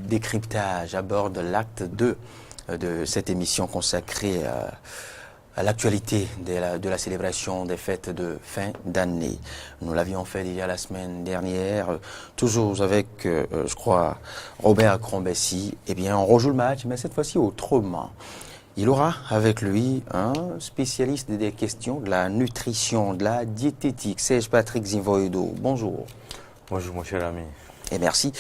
décryptage aborde l'acte 2 de cette émission consacrée à l'actualité de la célébration des fêtes de fin d'année. Nous l'avions fait déjà la semaine dernière, toujours avec, je crois, Robert Crombessi. Eh bien, on rejoue le match, mais cette fois-ci autrement. Il aura avec lui un spécialiste des questions de la nutrition, de la diététique, Serge Patrick Zinvoido. Bonjour. Bonjour mon cher ami. Et merci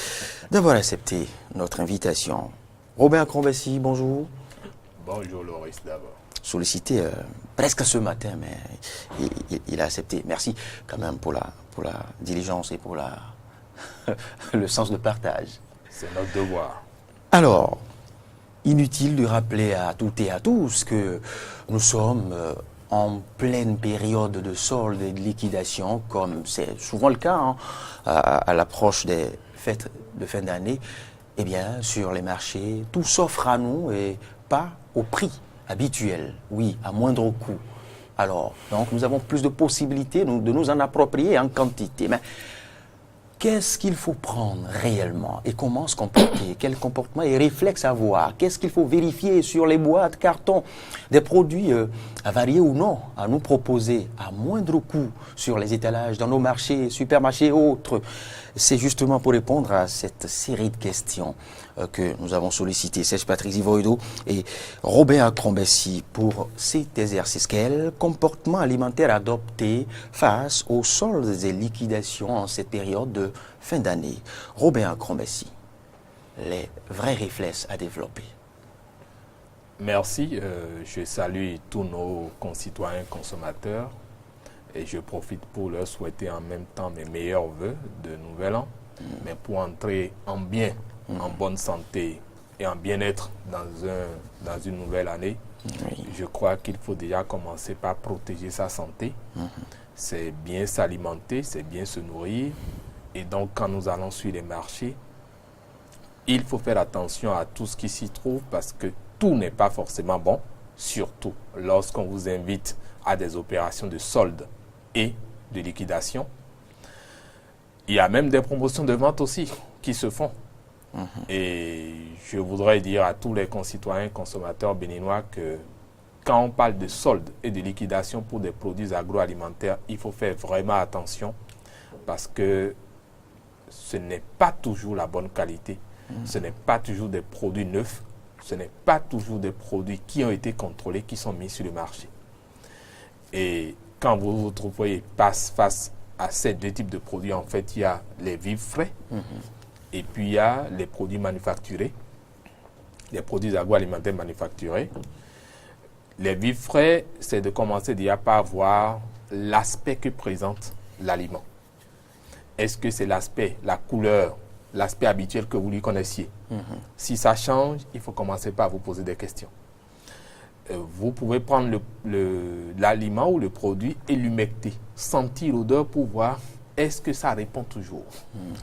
d'avoir accepté notre invitation. Robert Crombessi, bonjour. Bonjour Loris d'abord. Sollicité presque ce matin, mais il a accepté. Merci quand même pour la diligence et pour le sens de partage. C'est notre devoir. Alors, inutile de rappeler à toutes et à tous que nous sommes en pleine période de solde et de liquidation, comme c'est souvent le cas à l'approche des fêtes de fin d'année. Eh bien, sur les marchés, tout s'offre à nous et pas au prix habituel, oui, à moindre coût. Alors, donc, nous avons plus de possibilités de nous en approprier en quantité. Mais qu'est-ce qu'il faut prendre réellement et comment se comporter? Quel comportement et réflexe avoir? Qu'est-ce qu'il faut vérifier sur les boîtes, cartons, des produits avariés ou non à nous proposer à moindre coût sur les étalages, dans nos marchés, supermarchés et autres? C'est justement pour répondre à cette série de questions que nous avons sollicité Serge Patrick Zinvoido et Robert Crombessi pour cet exercice. Quel comportement alimentaire adopter face aux soldes et liquidations en cette période de fin d'année? Robert Crombessi, les vrais réflexes à développer. Merci. Je salue tous nos concitoyens consommateurs et je profite pour leur souhaiter en même temps mes meilleurs vœux de nouvel an, mais pour entrer en bien, en bonne santé et en bien-être dans une nouvelle année, je crois qu'il faut déjà commencer par protéger sa santé. C'est bien s'alimenter, c'est bien se nourrir. Et donc, quand nous allons sur les marchés, il faut faire attention à tout ce qui s'y trouve parce que tout n'est pas forcément bon, surtout lorsqu'on vous invite à des opérations de solde et de liquidation. Il y a même des promotions de vente aussi qui se font. Et je voudrais dire à tous les concitoyens consommateurs béninois que quand on parle de solde et de liquidation pour des produits agroalimentaires, il faut faire vraiment attention parce que ce n'est pas toujours la bonne qualité, ce n'est pas toujours des produits neufs, ce n'est pas toujours des produits qui ont été contrôlés, qui sont mis sur le marché. Et quand vous vous trouvez face à ces deux types de produits, en fait, il y a les vivres frais et puis il y a les produits manufacturés, les produits agroalimentaires manufacturés. Les vivres frais, c'est de commencer déjà par voir l'aspect que présente l'aliment. Est-ce que c'est l'aspect, la couleur, l'aspect habituel que vous lui connaissiez? Si ça change, il faut commencer par vous poser des questions. Vous pouvez prendre l'aliment ou le produit et l'humecter, sentir l'odeur pour voir est-ce que ça répond toujours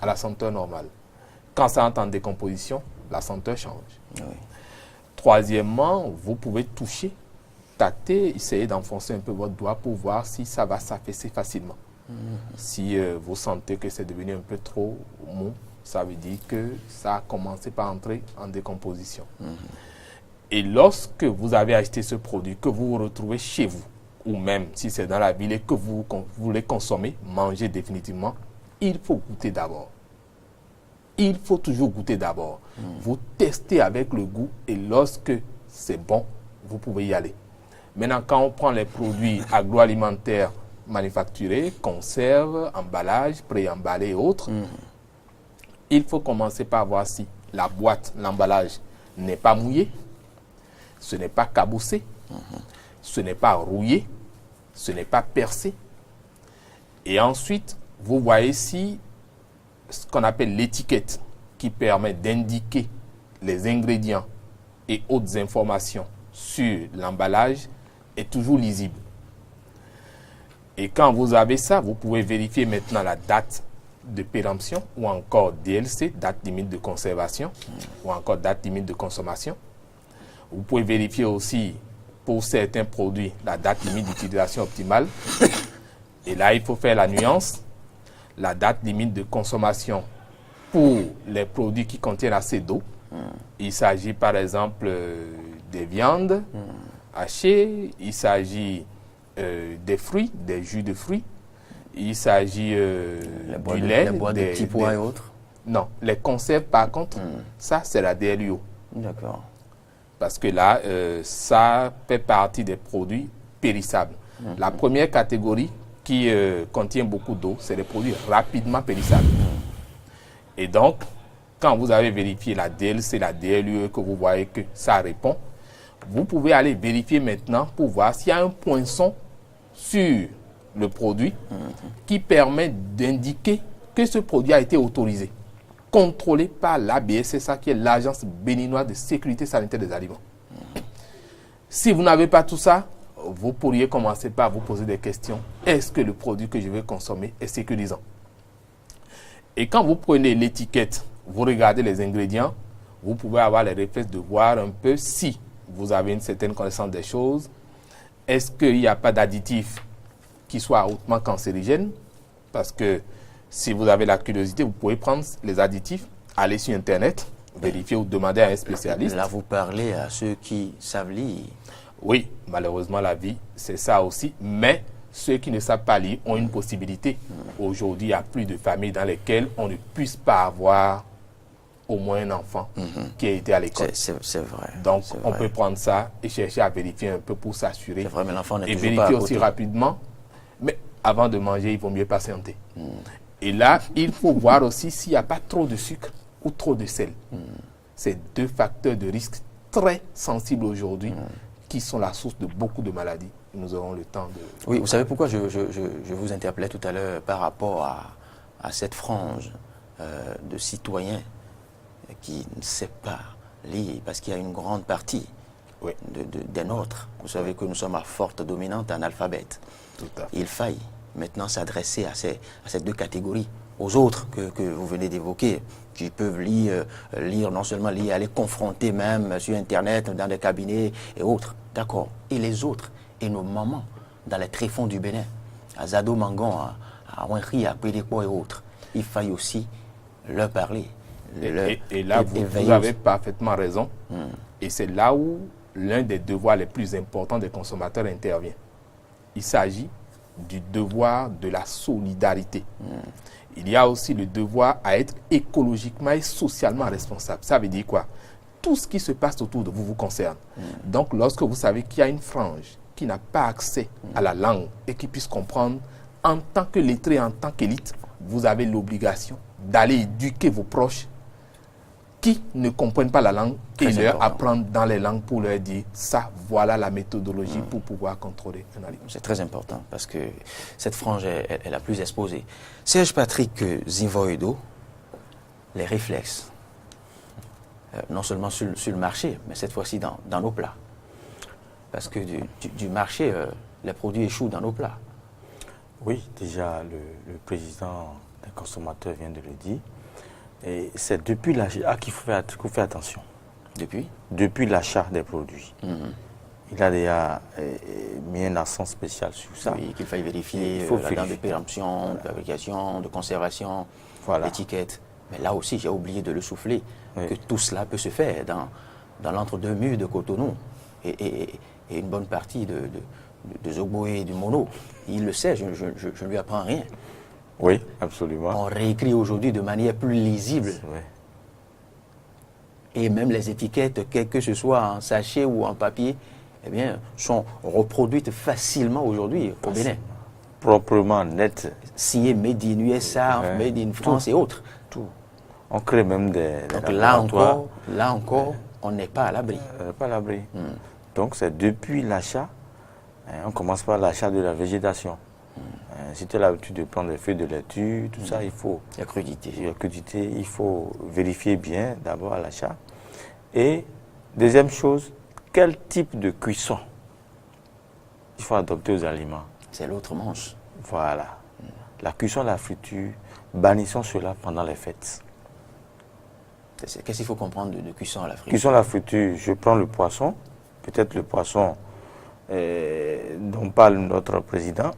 à la senteur normale. Quand ça entre en décomposition, la senteur change. Troisièmement, vous pouvez toucher, tâter, essayer d'enfoncer un peu votre doigt pour voir si ça va s'affaisser facilement. Si vous sentez que c'est devenu un peu trop mou, ça veut dire que ça a commencé par entrer en décomposition. Et lorsque vous avez acheté ce produit, que vous vous retrouvez chez vous, ou même si c'est dans la ville et que vous voulez consommer, manger définitivement, il faut goûter d'abord. Il faut toujours goûter d'abord. Vous testez avec le goût et lorsque c'est bon, vous pouvez y aller. Maintenant, quand on prend les produits agroalimentaires manufacturés, conserves, emballages, pré-emballés et autres, il faut commencer par voir si la boîte, l'emballage n'est pas mouillé, ce n'est pas caboussé, ce n'est pas rouillé, ce n'est pas percé. Et ensuite, vous voyez si ce qu'on appelle l'étiquette qui permet d'indiquer les ingrédients et autres informations sur l'emballage est toujours lisible. Et quand vous avez ça, vous pouvez vérifier maintenant la date de péremption ou encore DLC, date limite de conservation, ou encore date limite de consommation. Vous pouvez vérifier aussi pour certains produits la date limite d'utilisation optimale. Et là, il faut faire la nuance. La date limite de consommation pour les produits qui contiennent assez d'eau. Il s'agit par exemple des viandes hachées, il s'agit des fruits, des jus de fruits, il s'agit du lait. Les bois de petits pois et autres. Non, les conserves par contre, ça c'est la DLUO. D'accord. Parce que là, ça fait partie des produits périssables. La première catégorie qui contient beaucoup d'eau, c'est les produits rapidement périssables. Et donc, quand vous avez vérifié la DLC, la DLUE, que vous voyez que ça répond, vous pouvez aller vérifier maintenant pour voir s'il y a un poinçon sur le produit qui permet d'indiquer que ce produit a été autorisé, contrôlé par l'ABSSA, qui est l'Agence béninoise de sécurité sanitaire des aliments. Si vous n'avez pas tout ça, vous pourriez commencer par vous poser des questions. Est-ce que le produit que je vais consommer est sécurisant? Et quand vous prenez l'étiquette, vous regardez les ingrédients, vous pouvez avoir les réflexes de voir un peu si vous avez une certaine connaissance des choses. Est-ce qu'il n'y a pas d'additifs qui soient hautement cancérigènes? Parce que si vous avez la curiosité, vous pouvez prendre les additifs, aller sur Internet, vérifier ou demander à un spécialiste. Là, vous parlez à ceux qui savent lire. Oui, malheureusement, la vie, c'est ça aussi. Mais ceux qui ne savent pas lire ont une possibilité. Aujourd'hui, il n'y a plus de familles dans lesquelles on ne puisse pas avoir au moins un enfant qui a été à l'école. C'est vrai. Donc, c'est on vrai. peut prendre ça et chercher à vérifier un peu pour s'assurer. C'est vrai, mais l'enfant n'est Et toujours pas à vérifier aussi côté. rapidement. Mais avant de manger, il vaut mieux patienter. Et là, il faut voir aussi s'il n'y a pas trop de sucre ou trop de sel. C'est deux facteurs de risque très sensibles aujourd'hui qui sont la source de beaucoup de maladies. Nous aurons le temps de... Oui, vous savez pourquoi je vous interpellais tout à l'heure par rapport à cette frange de citoyens qui ne sait pas lire, parce qu'il y a une grande partie Oui, des nôtres. Vous savez que nous sommes à forte dominante analphabète. tout à fait. Il faille maintenant s'adresser à ces deux catégories. Aux autres que vous venez d'évoquer, qui peuvent lire, non seulement lire, aller confronter même sur Internet, dans des cabinets et autres. D'accord. Et les autres, et nos mamans, dans les tréfonds du Bénin, à Zado Mangon, à Ouenri, à Pédéco et autres, il faille aussi leur parler. Et là, vous avez parfaitement raison. Et c'est là où l'un des devoirs les plus importants des consommateurs intervient. Il s'agit du devoir de la solidarité. Il y a aussi le devoir à être écologiquement et socialement responsable. Ça veut dire quoi? Tout ce qui se passe autour de vous vous concerne. Donc, lorsque vous savez qu'il y a une frange qui n'a pas accès à la langue et qui puisse comprendre, en tant que lettré, en tant qu'élite, vous avez l'obligation d'aller éduquer vos proches qui ne comprennent pas la langue et Très leur important. apprendre dans les langues pour leur dire ça, voilà la méthodologie pour pouvoir contrôler un aliment. C'est très important parce que cette frange est la plus exposée. Serge Patrick Zinvoido, les réflexes, non seulement sur le marché, mais cette fois-ci dans nos plats. Parce que du marché, les produits échouent dans nos plats. Oui, déjà, le président des consommateurs vient de le dire. Et c'est depuis l'achat qu'il faut faire attention. Depuis l'achat des produits. Il a déjà mis un accent spécial sur ça. Oui, qu'il faille vérifier Il faut la date de vérifier. péremption, de fabrication, de conservation, Voilà. l'étiquette. Mais là aussi, j'ai oublié de le souffler, Oui. que tout cela peut se faire dans l'entre-deux murs de Cotonou et une bonne partie de Zogbo et du Mono. Il le sait, je ne lui apprends rien. Oui, absolument. On réécrit aujourd'hui de manière plus lisible. Oui. Et même les étiquettes, quel que ce soit en sachet ou en papier, eh bien, sont reproduites facilement aujourd'hui au Bénin. Proprement, net, Signé Made in USA, Ouais. Made in France et autres. tout. On crée même des Donc laboratoires. là encore, on n'est pas à l'abri. Pas à l'abri. Donc c'est depuis l'achat, on commence par l'achat de la végétation. Si tu as l'habitude de prendre des feuilles de laitue, tout ça, il faut La crudité. il faut vérifier bien d'abord à l'achat. Et deuxième chose, quel type de cuisson il faut adopter aux aliments. C'est l'autre manche. Voilà. La cuisson, la friture, bannissons cela pendant les fêtes. Qu'est-ce qu'il faut comprendre de cuisson à la frite? Cuisson, la friture, je prends le poisson, peut-être le poisson dont parle notre président,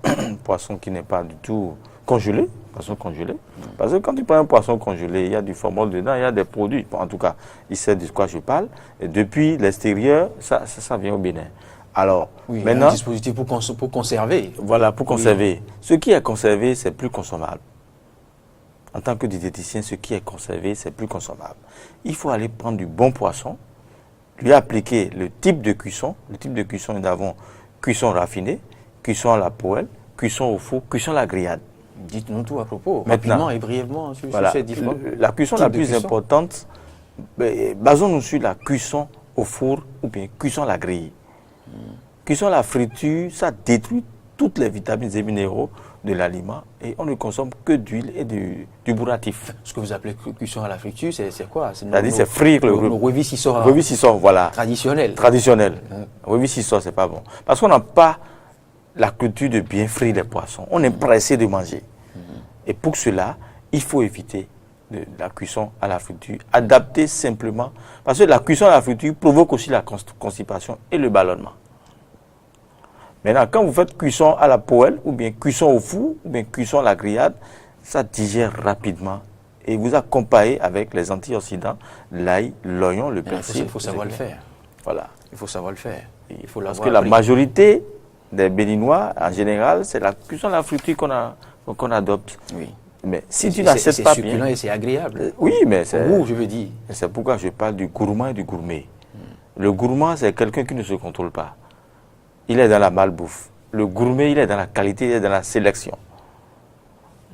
poisson qui n'est pas du tout congelé, Poisson congelé. Parce que quand tu prends un poisson congelé, il y a du formol dedans, il y a des produits. En tout cas, il sait de quoi je parle. Et depuis l'extérieur, ça vient au Bénin. Alors, oui, maintenant, un dispositif pour conserver. Voilà, pour conserver. Oui. Ce qui est conservé, c'est plus consommable. En tant que diététicien, ce qui est conservé, c'est plus consommable. Il faut aller prendre du bon poisson, lui appliquer le type de cuisson. Le type de cuisson, nous avons cuisson raffinée, cuisson à la poêle, cuisson au four, cuisson à la grillade. Dites-nous tout à propos, maintenant, rapidement et brièvement sur ces différents. La cuisson la plus importante, basons-nous sur la cuisson au four ou bien cuisson à la grille. Cuisson à la friture, ça détruit toutes les vitamines et minéraux de l'aliment et on ne consomme que d'huile et du bourratif. Ce que vous appelez cuisson à la friture, c'est quoi? C'est-à-dire c'est frire le revississeurs. Revississeurs, voilà. Traditionnel. Traditionnel. Revississeurs, c'est pas bon. Parce qu'on n'a pas la culture de bien frire les poissons. On est pressé de manger. Et pour cela, il faut éviter la cuisson à la friture, adapter simplement. Parce que la cuisson à la friture provoque aussi la constipation et le ballonnement. Maintenant, quand vous faites cuisson à la poêle, ou bien cuisson au four, ou bien cuisson à la grillade, ça digère rapidement et vous accompagnez avec les antioxydants, l'ail, l'oignon, le persil. Il faut savoir le faire. Voilà. Il faut savoir le faire. Parce que la majorité des Béninois, en général, c'est la cuisson à la friture qu'on adopte. Oui. Mais si tu n'acceptes pas bien... C'est succulent et c'est agréable. Oui, mais c'est... Vous, je veux dire. C'est pourquoi je parle du gourmand et du gourmet. Le gourmand, c'est quelqu'un qui ne se contrôle pas. Il est dans la malbouffe. Le gourmet, il est dans la qualité, il est dans la sélection.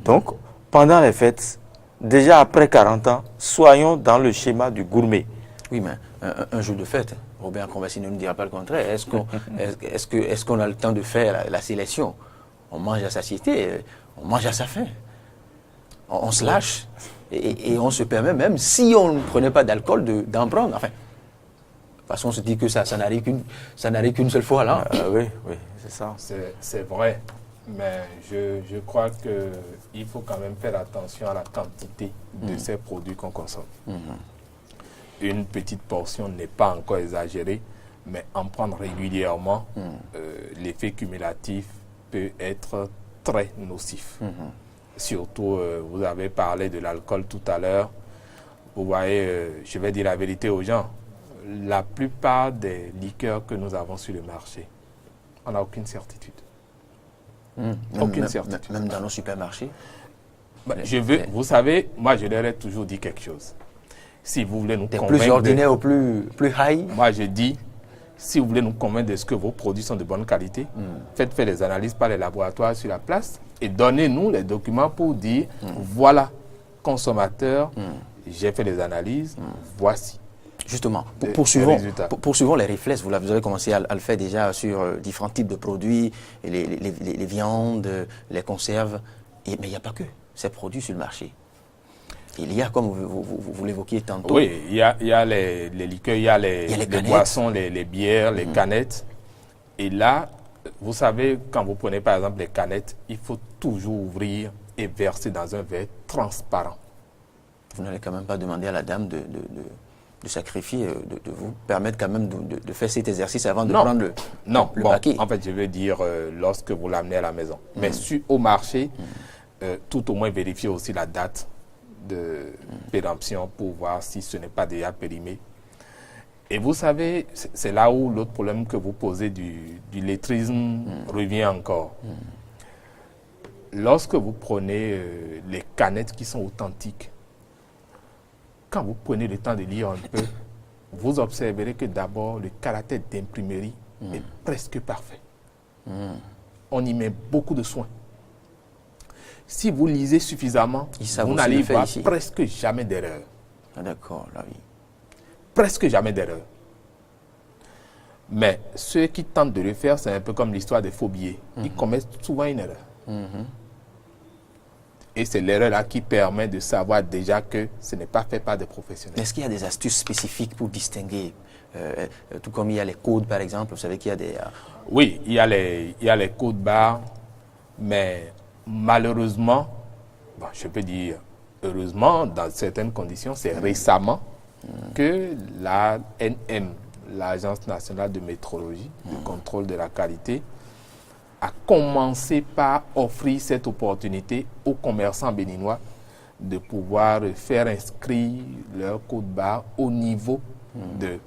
Donc, pendant les fêtes, déjà après 40 ans, soyons dans le schéma du gourmet. Oui, mais un jour de fête, Robert Convassi ne nous dira pas le contraire. Est-ce qu'on a le temps de faire la sélection? On mange à satiété, on mange à sa faim. On se lâche et on se permet même, si on ne prenait pas d'alcool, d'en prendre. Enfin, de toute façon, on se dit que ça n'arrive qu'une seule fois là. Oui, c'est ça. C'est vrai, mais je crois qu'il faut quand même faire attention à la quantité de ces produits qu'on consomme. Une petite portion n'est pas encore exagérée, mais en prendre régulièrement, l'effet cumulatif peut être très nocif. Surtout, vous avez parlé de l'alcool tout à l'heure. Vous voyez, je vais dire la vérité aux gens. La plupart des liqueurs que nous avons sur le marché, on n'a aucune certitude. Aucune certitude. Même dans nos supermarchés. Vous savez, moi je leur ai toujours dit quelque chose. Si vous voulez nous convaincre... Plus ordinaire ou plus high. Moi je dis, si vous voulez nous convaincre de ce que vos produits sont de bonne qualité, faites faire les analyses par les laboratoires sur la place et donnez-nous les documents pour dire, voilà, consommateur, j'ai fait les analyses, voici. Justement, poursuivons les réflexes. Vous avez commencé à le faire déjà sur différents types de produits, les viandes, les conserves. Mais il n'y a pas que ces produits sur le marché. Il y a, comme vous l'évoquiez tantôt... Oui, il y a les liqueurs, il y a les boissons, les bières, les canettes. Et là, vous savez, quand vous prenez par exemple les canettes, il faut toujours ouvrir et verser dans un verre transparent. Vous n'allez quand même pas demander à la dame de sacrifier, de vous permettre quand même de faire cet exercice avant de prendre le paquet. En fait, je veux dire lorsque vous l'amenez à la maison. Mais au marché, tout au moins vérifier aussi la date de péremption pour voir si ce n'est pas déjà périmé. Et vous savez, c'est là où l'autre problème que vous posez du lettrisme revient encore. Lorsque vous prenez les canettes qui sont authentiques, quand vous prenez le temps de lire un peu, vous observerez que d'abord, le caractère d'imprimerie est presque parfait. On y met beaucoup de soin. Si vous lisez suffisamment, vous n'allez voir presque jamais d'erreur. Ah, d'accord, là oui. Presque jamais d'erreur. Mais ceux qui tentent de le faire, c'est un peu comme l'histoire des faux billets. Ils commettent souvent une erreur. Et c'est l'erreur là qui permet de savoir déjà que ce n'est pas fait par des professionnels. Est-ce qu'il y a des astuces spécifiques pour distinguer tout comme il y a les codes par exemple, vous savez qu'il y a des... Oui, il y a les codes barres, mais malheureusement, je peux dire heureusement, dans certaines conditions, c'est récemment que l'ANM, l'Agence nationale de métrologie, du contrôle de la qualité, a commencé par offrir cette opportunité aux commerçants béninois de pouvoir faire inscrire leur code barre au niveau de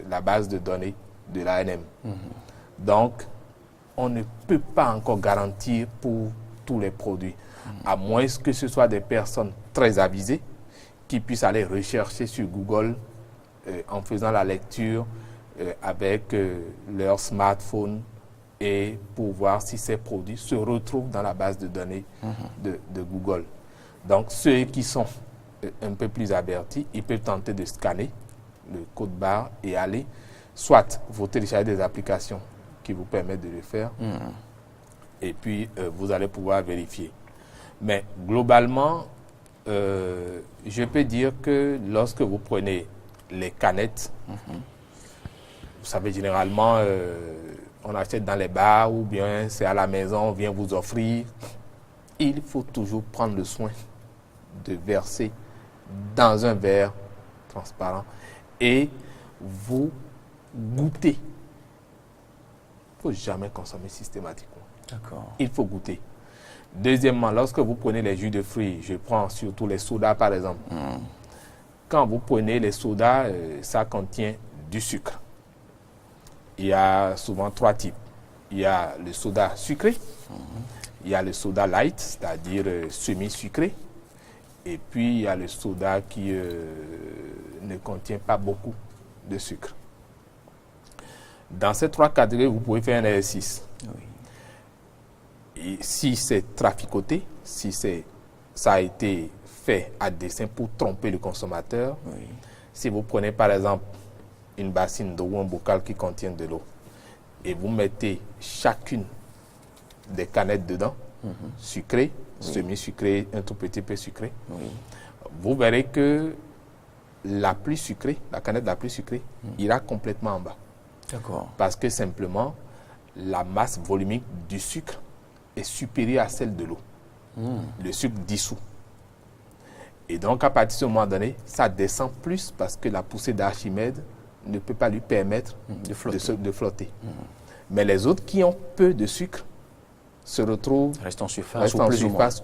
la base de données de l'ANM. Donc, on ne peut pas encore garantir pour tous les produits, à moins que ce soit des personnes très avisées qui puissent aller rechercher sur Google en faisant la lecture avec leur smartphone et pour voir si ces produits se retrouvent dans la base de données de Google. Donc, ceux qui sont un peu plus avertis, ils peuvent tenter de scanner le code barre et aller, soit vous téléchargez des applications qui vous permettent de le faire, et puis vous allez pouvoir vérifier. Mais globalement, je peux dire que lorsque vous prenez les canettes, vous savez, généralement, on achète dans les bars ou bien c'est à la maison, on vient vous offrir. Il faut toujours prendre le soin de verser dans un verre transparent et vous goûter. Il ne faut jamais consommer systématiquement. D'accord. Il faut goûter. Deuxièmement, lorsque vous prenez les jus de fruits, je prends surtout les sodas par exemple. Quand vous prenez les sodas, ça contient du sucre. Il y a souvent 3 types. Il y a le soda sucré, il y a le soda light, c'est-à-dire semi-sucré, et puis il y a le soda qui ne contient pas beaucoup de sucre. Dans ces 3 catégories, vous pouvez faire un exercice. Et si c'est traficoté, si ça a été fait à dessein pour tromper le consommateur, si vous prenez par exemple une bassine d'eau ou un bocal qui contient de l'eau et vous mettez chacune des canettes dedans, sucrées, semi-sucrées, un tout petit peu sucré, vous verrez que la plus sucrée, la canette la plus sucrée, ira complètement en bas. D'accord. Parce que simplement, la masse volumique du sucre est supérieure à celle de l'eau. Le sucre dissout. Et donc, à partir de ce moment donné, ça descend plus parce que la poussée d'Archimède ne peut pas lui permettre de flotter. Mais les autres qui ont peu de sucre se retrouvent restent en surface,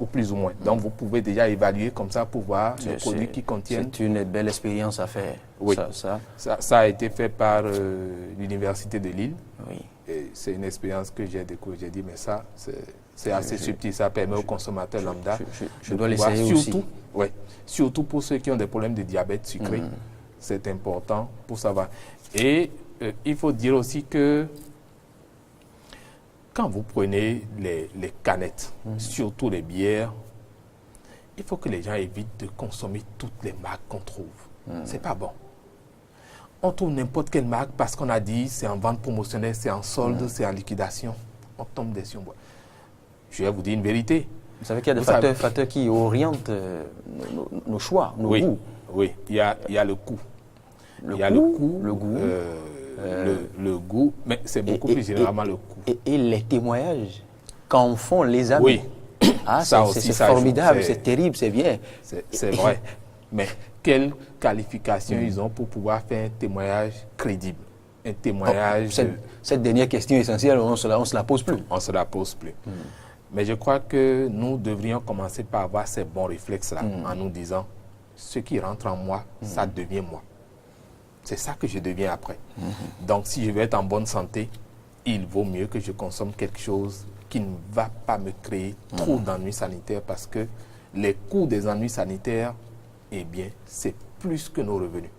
ou plus ou moins. Donc, vous pouvez déjà évaluer comme ça pour voir les produits qui contiennent. C'est une belle expérience à faire. Oui. Ça a été fait par l'Université de Lille. Oui. Et c'est une expérience que j'ai découvert. J'ai dit, mais ça, c'est assez subtil. Ça permet aux consommateurs lambda je dois l'essayer aussi. Surtout pour ceux qui ont des problèmes de diabète sucré. C'est important pour savoir. Et il faut dire aussi que quand vous prenez les canettes, surtout les bières, il faut que les gens évitent de consommer toutes les marques qu'on trouve. C'est pas bon. On trouve n'importe quelle marque parce qu'on a dit c'est en vente promotionnelle, c'est en solde, c'est en liquidation. On tombe des cieux. Je vais vous dire une vérité. Vous savez qu'il y a des facteurs qui orientent nos choix, nos goûts. Oui, il y a le coût. Le goût. Le goût, mais c'est beaucoup plus généralement le coût. Et les témoignages qu'en font les amis. Oui. C'est formidable, c'est terrible, c'est bien. C'est vrai. Mais quelle qualification ils ont pour pouvoir faire un témoignage crédible? Un témoignage... Cette dernière question essentielle, on ne se la pose plus. On ne se la pose plus. Mais je crois que nous devrions commencer par avoir ces bons réflexes-là en nous disant, ce qui rentre en moi, ça devient moi. C'est ça que je deviens après. Donc, si je veux être en bonne santé, il vaut mieux que je consomme quelque chose qui ne va pas me créer trop d'ennuis sanitaires parce que les coûts des ennuis sanitaires, eh bien, c'est plus que nos revenus.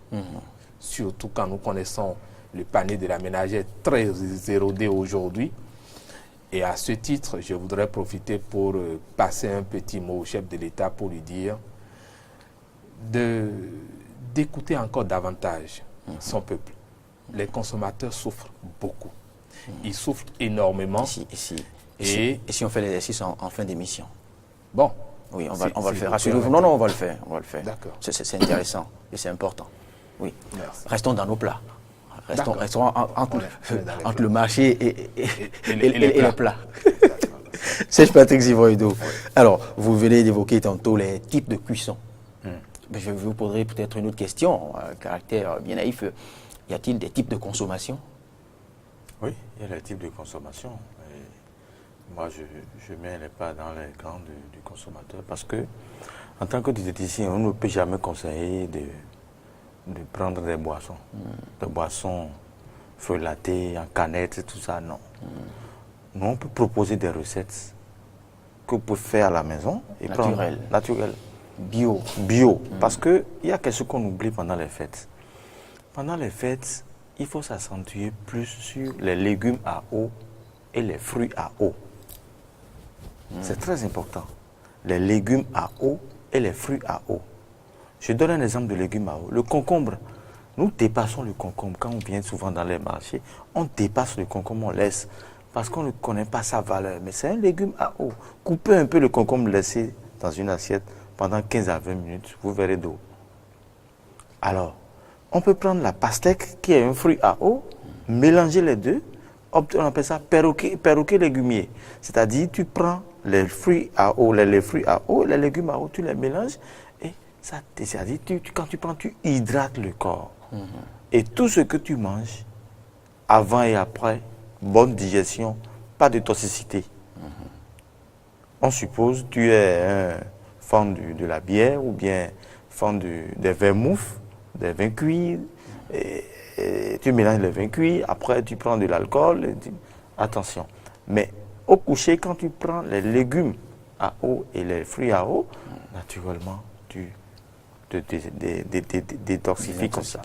Surtout quand nous connaissons le panier de la ménagère très érodé aujourd'hui. Et à ce titre, je voudrais profiter pour passer un petit mot au chef de l'État pour lui dire d'écouter encore davantage son peuple. Les consommateurs souffrent beaucoup. Ils souffrent énormément. Et si on fait l'exercice en fin d'émission? Bon. Oui, on va le faire. Rassurez-vous. Non, on va le faire. D'accord. C'est intéressant et c'est important. Oui. Merci. Restons dans nos plats. Restons entre le marché et les plats. C'est Patrick Zivoido. Alors, vous venez d'évoquer tantôt les types de cuisson. Je vous poserai peut-être une autre question, à caractère bien naïf. Y a-t-il des types de consommation? Oui, il y a des types de consommation. moi, je mets les pas dans les gants du consommateur parce que, en tant que diététicien, on ne peut jamais conseiller de prendre des boissons. Des boissons feuillatées, en canette, tout ça, non. Nous, on peut proposer des recettes que vous pouvez faire à la maison. Et naturelles. Bio. Parce qu'il y a quelque chose qu'on oublie pendant les fêtes. Pendant les fêtes, il faut s'accentuer plus sur les légumes à eau et les fruits à eau. C'est très important. Les légumes à eau et les fruits à eau. Je donne un exemple de légumes à eau. Le concombre. Nous dépassons le concombre. Quand on vient souvent dans les marchés, on dépasse le concombre, on laisse. Parce qu'on ne connaît pas sa valeur. Mais c'est un légume à eau. Coupez un peu le concombre, laissez dans une assiette pendant 15 à 20 minutes. Vous verrez d'eau. Alors, on peut prendre la pastèque, qui est un fruit à eau, mélanger les deux. On appelle ça perroquet légumier. C'est-à-dire, tu prends les fruits à eau, les fruits à eau, les légumes à eau, tu les mélanges. Et ça, c'est-à-dire, quand tu prends, tu hydrates le corps. Et tout ce que tu manges, avant et après, bonne digestion, pas de toxicité. On suppose que tu es un fan de la bière ou bien fan des vermouths, des vins cuits. Et tu mélanges les vins cuits, après tu prends de l'alcool. Attention. Mais au coucher, quand tu prends les légumes à eau et les fruits à eau, naturellement, tu te détoxifies comme ça.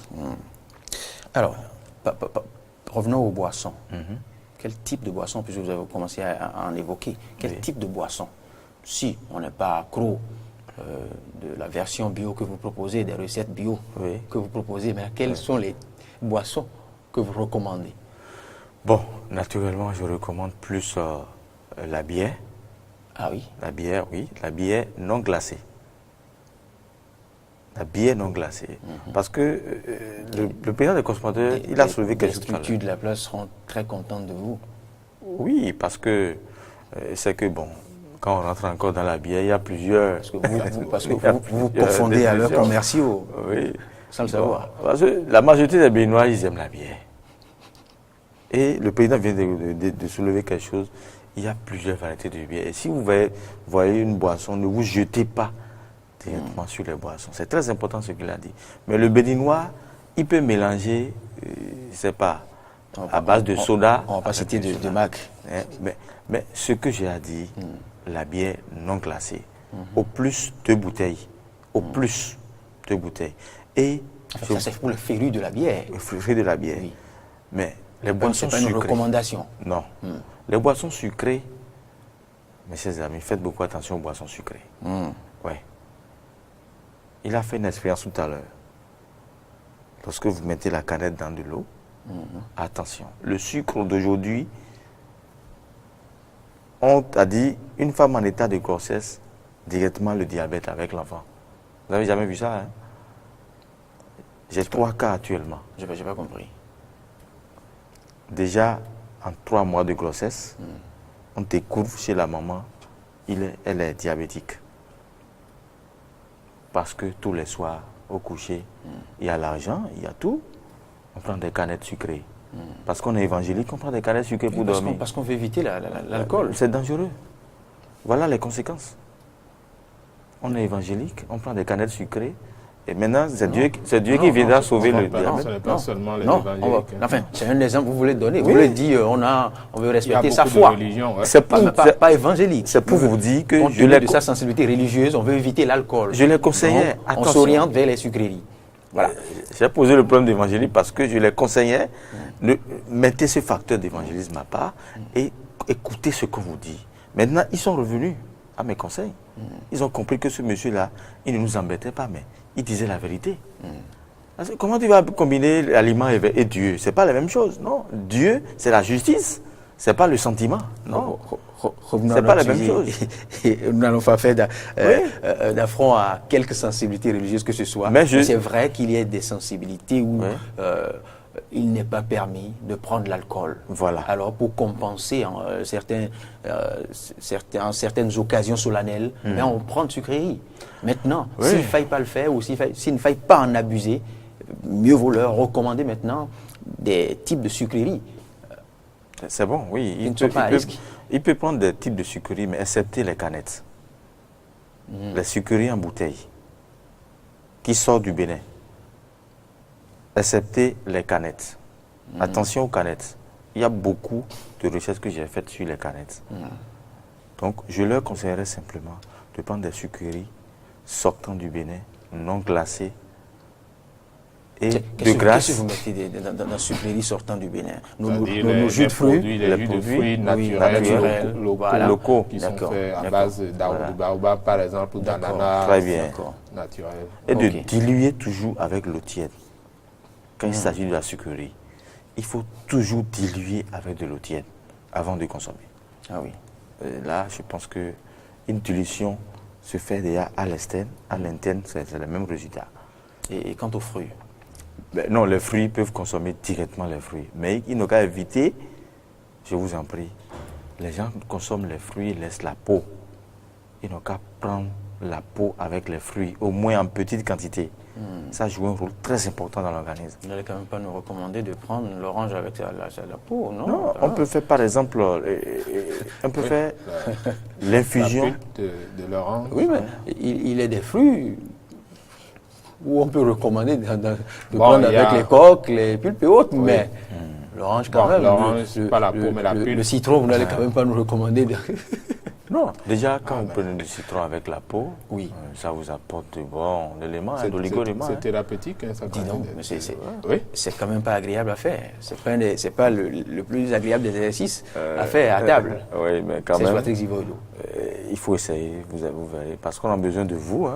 Alors, revenons aux boissons. Quel type de boisson, puisque vous avez commencé à en évoquer, quel type de boisson? Si on n'est pas accro de la version bio que vous proposez, des recettes bio que vous proposez, mais quelles sont les boissons que vous recommandez? Bon, naturellement, je recommande plus la bière. Ah oui? La bière, oui. La bière non glacée. La bière non glacée. Parce que le président des consommateurs, il a soulevé quelque chose. Les structures de la place seront très contentes de vous. Oui, parce que c'est que, bon, quand on rentre encore dans la bière, il y a plusieurs... Parce que vous confondez à leurs commerciaux, sans le savoir. Parce que la majorité des Béninois, ils aiment la bière. Et le président vient de soulever quelque chose. Il y a plusieurs variétés de bière. Et si vous voyez une boisson, ne vous jetez pas directement sur les boissons. C'est très important ce qu'il a dit. Mais le Béninois, il peut mélanger, je ne sais pas, à base de soda. On va pas citer de marque. Mais ce que j'ai à dire, la bière non glacée, au plus 2 bouteilles. Au plus 2 bouteilles. Et ça, c'est pour le féru de la bière. Le féru de la bière. Oui. Mais les boissons sucrées. C'est pas une recommandation. Non. Les boissons sucrées, mes chers amis, faites beaucoup attention aux boissons sucrées. Ouais. Il a fait une expérience tout à l'heure. Lorsque vous mettez la canette dans de l'eau, attention. Le sucre d'aujourd'hui, on a dit, une femme en état de grossesse, directement le diabète avec l'enfant. Vous n'avez jamais vu ça, hein? J'ai 3 cas actuellement. Je n'ai pas compris. Déjà, en 3 mois de grossesse, on découvre chez la maman, elle est diabétique. Parce que tous les soirs, au coucher, il y a l'argent, il y a tout. On prend des canettes sucrées. Parce qu'on est évangélique, on prend des canettes sucrées pour dormir. Parce qu'on veut éviter l'alcool. C'est dangereux. Voilà les conséquences. On est évangélique, on prend des canettes sucrées. Et maintenant, c'est Dieu qui viendra sauver le diabète. Ce n'est pas seulement les évangéliques. Enfin, c'est un exemple que vous voulez donner. Vous voulez dire, on veut respecter sa foi. Ouais. C'est pas évangélique. C'est pour vous dire que je l'ai de sa sensibilité religieuse, on veut éviter l'alcool. Je les conseillais. On s'oriente vers les sucreries. Voilà. J'ai posé le problème d'évangélisme parce que je les conseillais. Mettez ce facteur d'évangélisme à part et écoutez ce qu'on vous dit. Maintenant, ils sont revenus à mes conseils. Ils ont compris que ce monsieur-là, il ne nous embêtait pas, mais il disait la vérité. Comment tu vas combiner l'aliment et Dieu? Ce n'est pas la même chose, non. Dieu, c'est la justice, ce n'est pas le sentiment, non. Ce n'est pas la même chose. Nous n'allons pas faire d'affront à quelque sensibilité religieuse que ce soit. Mais c'est vrai qu'il y a des sensibilités où il n'est pas permis de prendre l'alcool. Voilà. Alors, pour compenser certaines occasions solennelles, on prend de sucreries. Maintenant, s'il ne faille pas le faire ou s'il ne faille pas en abuser, mieux vaut leur recommander maintenant des types de sucreries. C'est bon, oui. Il peut prendre des types de sucreries, mais excepté les canettes. Les sucreries en bouteille qui sortent du Bénin. Excepté les canettes. Attention aux canettes. Il y a beaucoup de recherches que j'ai faites sur les canettes. Donc, je leur conseillerais simplement de prendre des sucreries sortant du Bénin, non glacées, et de grâce. Qu'est-ce que vous mettez dans la sucrerie sortant du Bénin? Nos jus de fruits, les jus de fruits naturels, locaux, qui sont faits à base de baobab, par exemple, ou d'ananas. Très bien. Naturel. Et de diluer toujours avec l'eau tiède. Quand il s'agit de la sucrerie, il faut toujours diluer avec de l'eau tiède avant de consommer. Ah oui. Là, je pense qu'une dilution se fait déjà à l'externe, à l'interne, c'est le même résultat. Et quant aux fruits? Ben non, les fruits peuvent consommer directement les fruits. Mais il n'a qu'à éviter, je vous en prie, les gens consomment les fruits, laissent la peau. Ils n'ont qu'à prendre la peau avec les fruits, au moins en petite quantité. Ça joue un rôle très important dans l'organisme. Vous n'allez quand même pas nous recommander de prendre l'orange avec la peau, non? Non, on peut faire par exemple, faire l'infusion de l'orange. Oui, mais il est des fruits où on peut recommander de prendre avec les coques, les pulpes et autres, mais l'orange quand même. L'orange, pas la peau, mais la pulpe. Le citron, vous n'allez quand même pas nous recommander de... Non, déjà quand vous prenez du citron avec la peau, oui, ça vous apporte de bons éléments, d'oligo-éléments. C'est thérapeutique, hein, ça. Dis donc, mais oui. c'est quand même pas agréable à faire. C'est pas le plus agréable des exercices à faire à table. Oui, mais quand même. Il faut essayer, vous verrez, parce qu'on a besoin de vous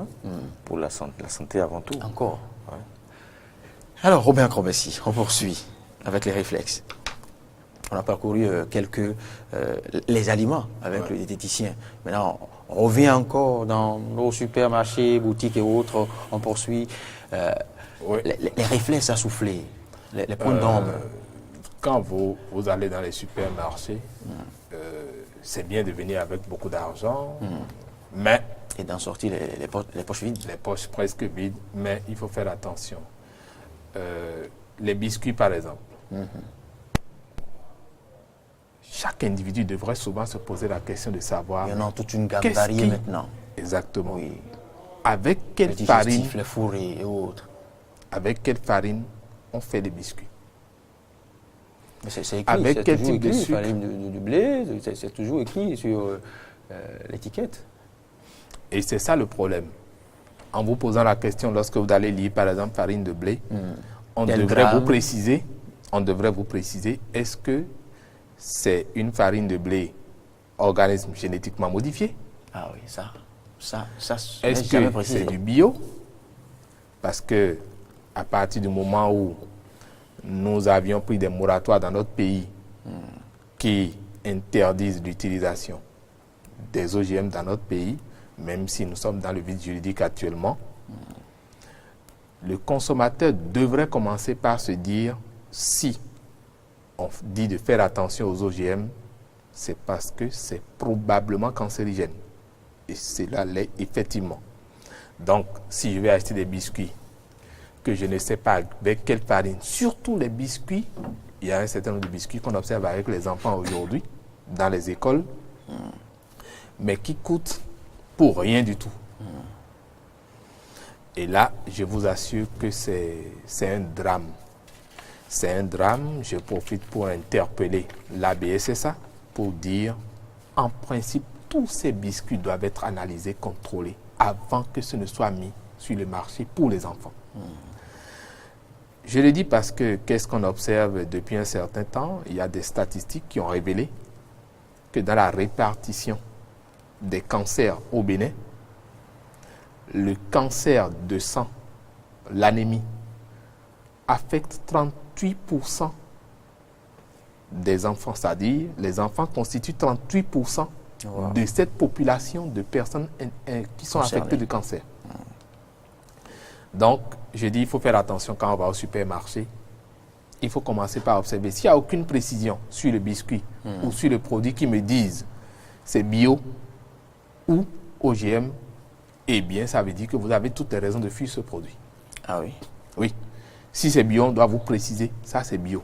pour la santé avant tout. Encore. Ouais. Alors, Robin Acrobatie, on poursuit avec les réflexes. On a parcouru les aliments avec le diététicien. Maintenant, on revient encore dans nos supermarchés, boutiques et autres. On poursuit les réflexes à souffler, les points d'ombre. Quand vous allez dans les supermarchés, c'est bien de venir avec beaucoup d'argent, mais... Et d'en sortir les poches vides. Les poches presque vides, mais il faut faire attention. Les biscuits, par exemple. Chaque individu devrait souvent se poser la question de savoir... Il y en a toute une gamme variée maintenant. Exactement. Oui. Avec quelle farine... Les fourrés et autres. Avec quelle farine on fait des biscuits? C'est écrit, avec quel type de sucre? Farine de blé, c'est toujours écrit sur l'étiquette. Et c'est ça le problème. En vous posant la question, lorsque vous allez lire par exemple farine de blé, on devrait vous préciser, est-ce que c'est une farine de blé organisme génétiquement modifié? Ah oui, ça est-ce que c'est du bio? Parce que à partir du moment où nous avions pris des moratoires dans notre pays qui interdisent l'utilisation des OGM dans notre pays, même si nous sommes dans le vide juridique actuellement, le consommateur devrait commencer par se dire, si on dit de faire attention aux OGM, c'est parce que c'est probablement cancérigène. Et cela l'est effectivement. Donc, si je vais acheter des biscuits que je ne sais pas avec quelle farine, surtout les biscuits, il y a un certain nombre de biscuits qu'on observe avec les enfants aujourd'hui dans les écoles, mais qui coûtent pour rien du tout. Et là, je vous assure que c'est un drame. C'est un drame. Je profite pour interpeller l'ABSSA pour dire, en principe, tous ces biscuits doivent être analysés, contrôlés, avant que ce ne soit mis sur le marché pour les enfants. Je le dis parce que qu'est-ce qu'on observe depuis un certain temps? Il y a des statistiques qui ont révélé que dans la répartition des cancers au Bénin, le cancer de sang, l'anémie, affecte 38% des enfants. C'est-à-dire, les enfants constituent 38% de cette population de personnes qui sont affectées de cancer. Donc, je dis, il faut faire attention quand on va au supermarché. Il faut commencer par observer. S'il n'y a aucune précision sur le biscuit ou sur le produit qui me disent c'est bio ou OGM, eh bien, ça veut dire que vous avez toutes les raisons de fuir ce produit. Ah oui? Oui. Si c'est bio, on doit vous préciser, ça c'est bio.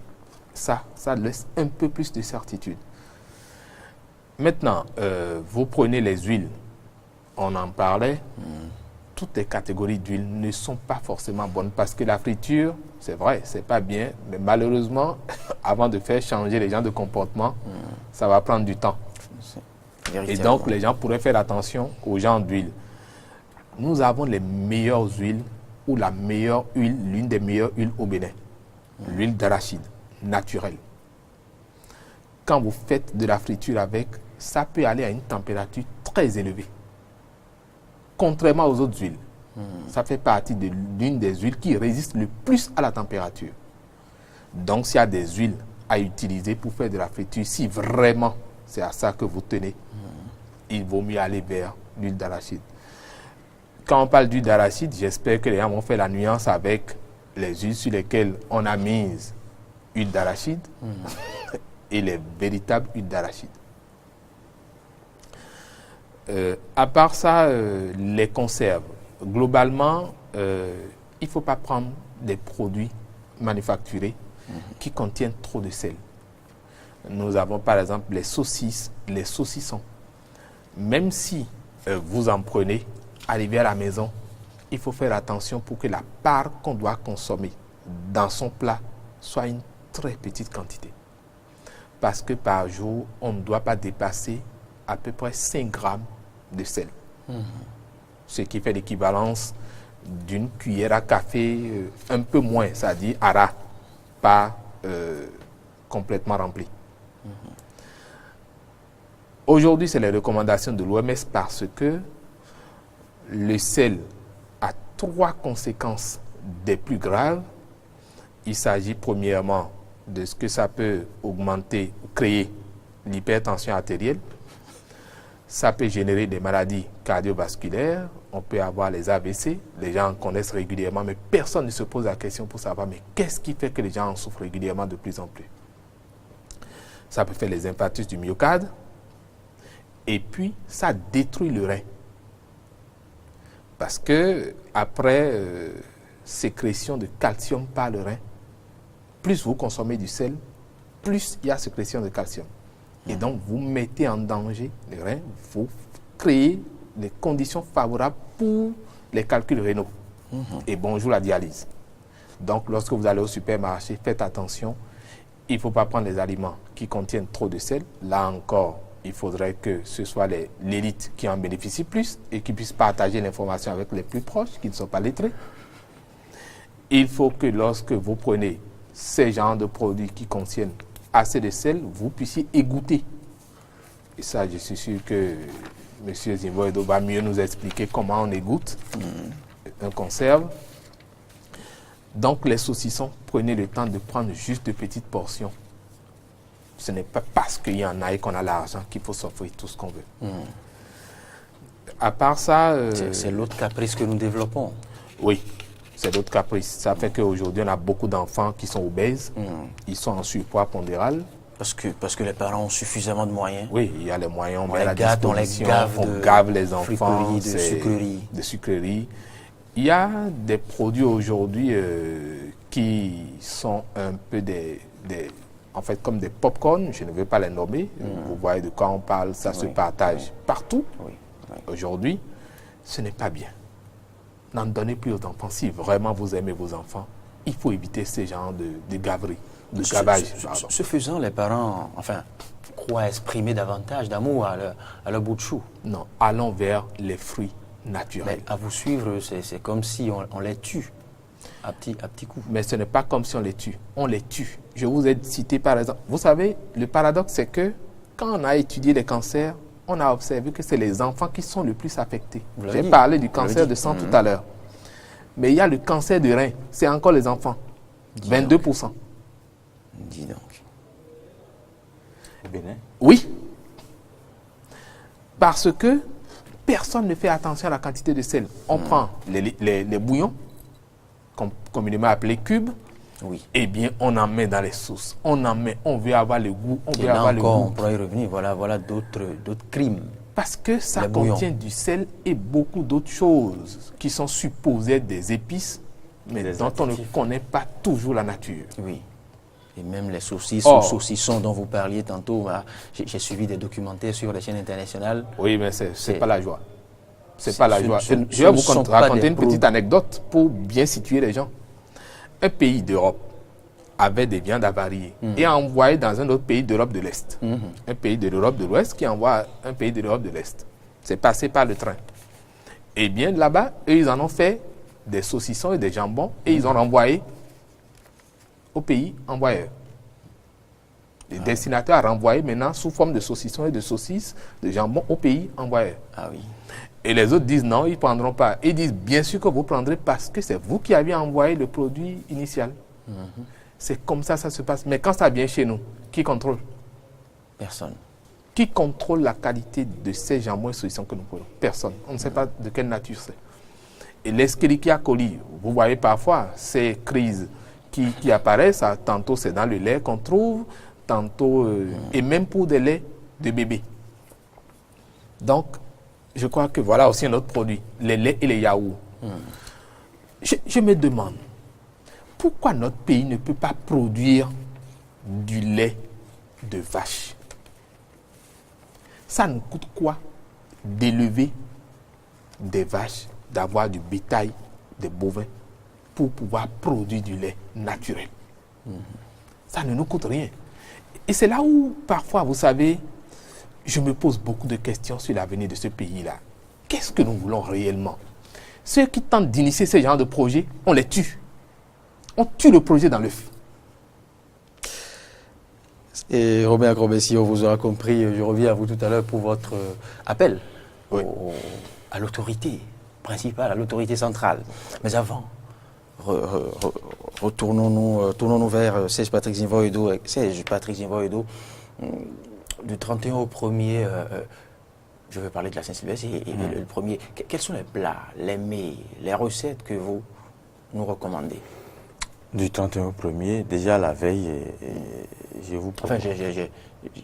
Ça laisse un peu plus de certitude. Maintenant, vous prenez les huiles, on en parlait, toutes les catégories d'huile ne sont pas forcément bonnes parce que la friture, c'est vrai, c'est pas bien, mais malheureusement, avant de faire changer les gens de comportement, ça va prendre du temps. Et donc, les gens pourraient faire attention aux gens d'huile. Nous avons les meilleures huiles ou la meilleure huile, l'une des meilleures huiles au Bénin. L'huile d'arachide, naturelle. Quand vous faites de la friture avec, ça peut aller à une température très élevée. Contrairement aux autres huiles. Ça fait partie de l'une des huiles qui résiste le plus à la température. Donc, s'il y a des huiles à utiliser pour faire de la friture, si vraiment c'est à ça que vous tenez, il vaut mieux aller vers l'huile d'arachide. Quand on parle d'huile d'arachide, j'espère que les gens vont faire la nuance avec les huiles sur lesquelles on a mis huile d'arachide et les véritables huiles d'arachide. À part ça, les conserves. Globalement, il ne faut pas prendre des produits manufacturés qui contiennent trop de sel. Nous avons par exemple les saucisses, les saucissons. Même si vous en prenez, arrivé à la maison, il faut faire attention pour que la part qu'on doit consommer dans son plat soit une très petite quantité. Parce que par jour, on ne doit pas dépasser à peu près 5 grammes de sel. Ce qui fait l'équivalence d'une cuillère à café un peu moins, c'est-à-dire à ras, pas complètement remplie. Aujourd'hui, c'est les recommandations de l'OMS parce que le sel a 3 conséquences des plus graves. Il s'agit premièrement de ce que ça peut augmenter ou créer l'hypertension artérielle. Ça peut générer des maladies cardiovasculaires. On peut avoir les AVC. Les gens en connaissent régulièrement, mais personne ne se pose la question pour savoir mais qu'est-ce qui fait que les gens en souffrent régulièrement de plus en plus. Ça peut faire les infarctus du myocarde. Et puis, ça détruit le rein. Parce que après sécrétion de calcium par le rein, plus vous consommez du sel, plus il y a sécrétion de calcium. Et donc, vous mettez en danger le rein, vous créez les conditions favorables pour les calculs rénaux. Et bonjour la dialyse. Donc, lorsque vous allez au supermarché, faites attention. Il ne faut pas prendre les aliments qui contiennent trop de sel. Là encore, il faudrait que ce soit l'élite qui en bénéficie plus et qui puisse partager l'information avec les plus proches, qui ne sont pas lettrés. Il faut que lorsque vous prenez ces genres de produits qui contiennent assez de sel, vous puissiez égoutter. Et ça, je suis sûr que M. Zimboedo va mieux nous expliquer comment on égoutte un conserve. Donc, les saucissons, prenez le temps de prendre juste de petites portions. Ce n'est pas parce qu'il y en a et qu'on a l'argent qu'il faut s'offrir tout ce qu'on veut. À part ça... c'est l'autre caprice que nous développons. Oui, c'est l'autre caprice. Ça fait qu'aujourd'hui, on a beaucoup d'enfants qui sont obèses. Ils sont en surpoids pondéral. Parce que les parents ont suffisamment de moyens. Oui, il y a les moyens, on les met à la gâte, disposition, on gave les enfants. De sucreries. Il y a des produits aujourd'hui qui sont un peu en fait, comme des pop-corn, je ne vais pas les nommer. Vous voyez de quoi on parle, ça se partage partout. Aujourd'hui, ce n'est pas bien. N'en donnez plus aux enfants. Si vraiment vous aimez vos enfants, il faut éviter ces genres de gaveries, de gavage. Ce faisant, les parents, croient exprimer davantage d'amour à leur bout de chou. Non, allons vers les fruits naturels. Mais à vous suivre, c'est comme si on les tue. À petit coup. Mais ce n'est pas comme si on les tue. On les tue. Je vous ai cité par exemple. Vous savez, le paradoxe, c'est que quand on a étudié les cancers, on a observé que c'est les enfants qui sont le plus affectés. J'ai parlé du cancer de sang tout à l'heure. Mais il y a le cancer de rein. C'est encore les enfants. 22%. Dis donc. Bénin. Oui. Parce que personne ne fait attention à la quantité de sel. On prend les bouillons, communément appelés cubes, eh bien, on en met dans les sauces. On en met, on veut avoir le goût, on veut avoir le goût. On pourrait y revenir, voilà d'autres crimes. Parce que ça contient du sel et beaucoup d'autres choses qui sont supposées être des épices, mais dont on ne connaît pas toujours la nature. Oui. Et même les saucisses Oh. ou saucissons dont vous parliez tantôt, hein, j'ai suivi des documentaires sur les chaînes internationales. Oui, mais c'est pas la joie. C'est c'est- pas la ce- joie. ce- Je ce vais ne vous sont pas raconter des une petite produits. anecdote pour bien situer les gens. Un pays d'Europe avait des viandes avariées et a envoyé dans un autre pays d'Europe de l'Est. Un pays de l'Europe de l'Ouest qui envoie à un pays de l'Europe de l'Est. C'est passé par le train. Et bien là-bas, eux, ils en ont fait des saucissons et des jambons et ils ont renvoyé au pays envoyeur. Le destinataire a renvoyé maintenant sous forme de saucissons et de saucisses, de jambon au pays envoyeur. Ah oui. Et les autres disent non, ils ne prendront pas. Ils disent bien sûr que vous prendrez parce que c'est vous qui aviez envoyé le produit initial. C'est comme ça ça se passe. Mais quand ça vient chez nous, qui contrôle? Personne. Qui contrôle la qualité de ces jambons et saucissons que nous prenons? Personne. On ne sait pas de quelle nature c'est. Et l'Escherichia coli, vous voyez parfois ces crises qui apparaissent. Tantôt c'est dans le lait qu'on trouve, tantôt, et même pour des laits de bébé. Donc, je crois que voilà aussi un autre produit, les laits et les yaourts. Je me demande, pourquoi notre pays ne peut pas produire du lait de vache? Ça nous coûte quoi d'élever des vaches, d'avoir du bétail, des bovins, pour pouvoir produire du lait naturel? Ça ne nous coûte rien. Et c'est là où, parfois, vous savez, je me pose beaucoup de questions sur l'avenir de ce pays-là. Qu'est-ce que nous voulons réellement? Ceux qui tentent d'initier ce genre de projet, on les tue. On tue le projet dans l'œuf. Et Robert Grobessi, on vous aura compris, je reviens à vous tout à l'heure pour votre appel Oui. à l'autorité principale, à l'autorité centrale. Mais avant, tournons-nous vers Serge Patrick Zinvoyedo. Serge Patrick Zinvoyedo, du 31 au 1er, je veux parler de la Saint-Sylvestre, et le premier, quels sont les plats, les mets, les recettes que vous nous recommandez? Du 31 au 1er, déjà la veille, je vous propose. Enfin,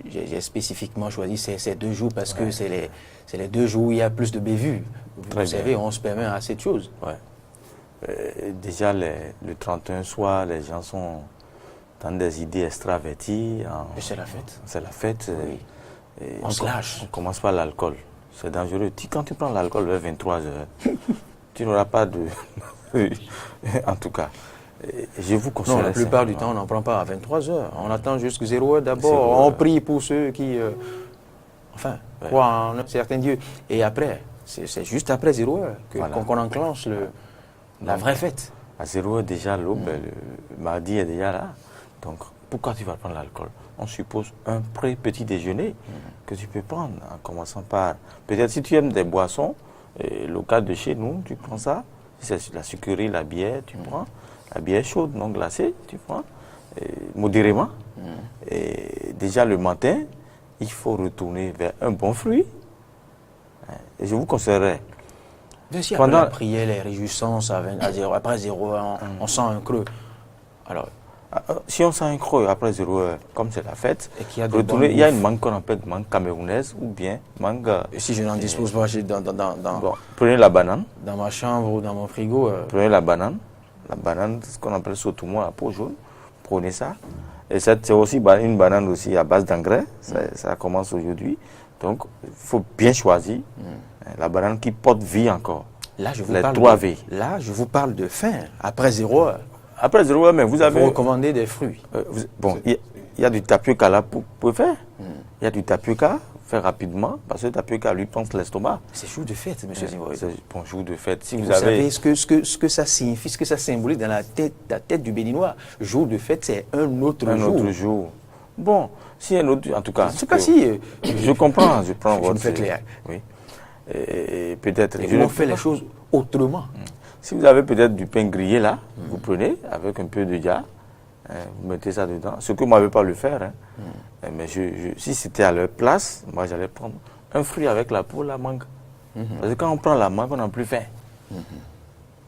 j'ai spécifiquement choisi ces 2 jours parce que c'est les 2 jours où il y a plus de bévues. Vous savez, on se permet assez de choses. Ouais. Déjà, le 31 soir, les gens sont dans des idées extraverties. Et c'est la fête. C'est la fête. Oui. Et On se lâche. On commence par l'alcool. C'est dangereux. Quand tu prends l'alcool vers 23h, tu n'auras pas de... En tout cas, je vous conseille... Non, la plupart du temps, on n'en prend pas à 23h. On attend jusqu'à 0h d'abord. On prie pour ceux qui, croient en un certain Dieu. Et après, c'est juste après 0h qu'on enclenche la vraie fête. À 0h déjà, l'aube, le mardi est déjà là. Donc, pourquoi tu vas prendre l'alcool? On suppose un petit déjeuner que tu peux prendre, en commençant par... Peut-être si tu aimes des boissons, le cas de chez nous, tu prends ça. Si c'est la sucrerie, la bière, tu prends. La bière chaude, non glacée, tu prends. Modérément. Et déjà le matin, il faut retourner vers un bon fruit. Et je vous conseillerais... Si après la prière, les réjouissances, après 0h, on sent un creux. Alors, si on sent un creux après 0h, comme c'est la fête, et qu'il y a il y a une mangue qu'on appelle mangue camerounaise ou bien mangue... Si je n'en dispose pas, bon, prenez la banane. Dans ma chambre ou dans mon frigo. Prenez la banane. La banane, ce qu'on appelle sautoumou, la peau jaune. Prenez ça. Et c'est aussi une banane aussi à base d'engrais. Ça commence aujourd'hui. Donc, il faut bien choisir la banane qui porte vie encore. Là, je vous les parle 3 V. Là, je vous parle de faim. Après 0h. Après 0h, mais vous avez... Vous recommandez des fruits. Bon, il y a du tapioca là pour faire. Il y a du tapioca, faire rapidement, parce que le tapioca lui pense l'estomac. C'est jour de fête, monsieur Zinvoyedo. C'est bon jour de fête. Si vous vous avez... savez ce que ça signifie, ce que ça symbolise dans la tête du Béninois. Jour de fête, c'est un autre jour. Un autre jour. Bon, si un autre... En tout cas... Je ne sais pas si... Je comprends, je prends votre... Je me fais clair. Oui. Et peut-être... on fait les choses autrement. Si vous avez peut-être du pain grillé là, vous prenez avec un peu de dia, vous mettez ça dedans. Ce que moi je ne vais pas le faire. Mais si c'était à leur place, moi j'allais prendre un fruit avec la peau, la mangue. Parce que quand on prend la mangue, on n'a plus faim.